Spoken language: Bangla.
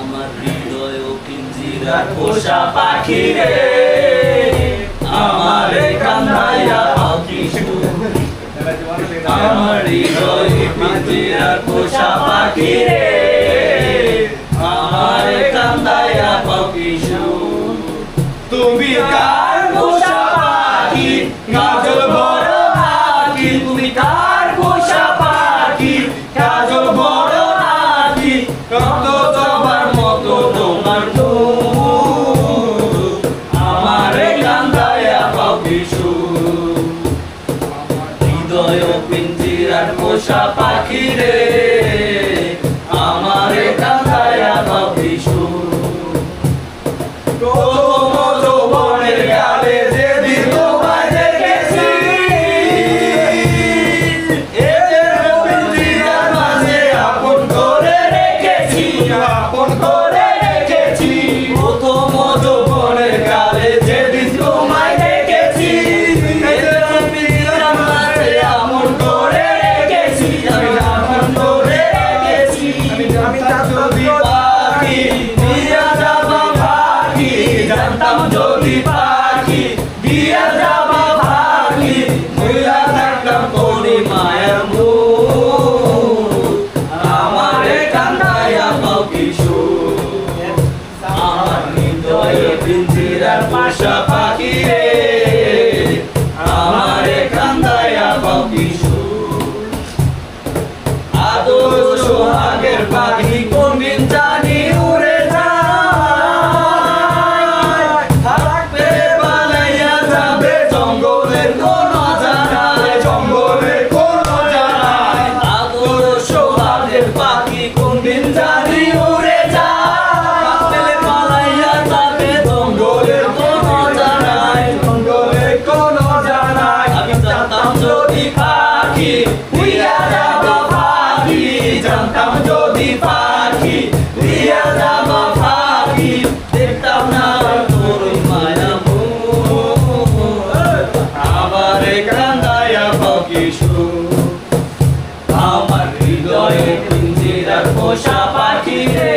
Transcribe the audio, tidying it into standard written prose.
আমার হৃদয় পিঞ্জিরার পোষা পাখি রে, আমারে কান্দাইয়া পাখি সুর। আমার হৃদয় পিঞ্জিরার পোষা পাখি রে, আমারে কান্দাইয়া পাখি সুর। তুমি কার পোষা পাখি কাজল বড় আঁখি, তুমি কার পোষা পাখি কাজল বড় আঁখি, কত জবার মতো তোমার নূর, আমারে কান্দাইয়া পাখি সুর। হৃদয় পিঞ্জিরার পোষা পাখি রে, আমারে কান্দাইয়া পাখি সুর। জানতাম যদি পাখি দিয়া যাবা পাখি, ভুইলা থাকতাম তোরি মায়ের মুখ, আমারে কান্দাইয়া পাখি সুর। আমার হৃদয়ে পিঞ্জিরার পোষা পাখি রে, আমারে কান্দাইয়া পাখি সুর। আদর সোহাগের পাখি কোনদিন জানি উড়ে পাখি, কোনদিন জানি উড়ে যায়, পালাইয়া যাবে জঙ্গলের কোনো জানাই, জঙ্গলের কোনো জানাই। আমি জানতাম যদি পাখি দিয়া যাবা পাখি, জানতাম যদি পাখি দিয়া যাবা পাখি, দেখতাম না তোর মায়া মুখ, আমারে কান্দাইয়া পাখি সুর। আমার হৃদয়ে পিঞ্জিরার পোষা পাখি রে,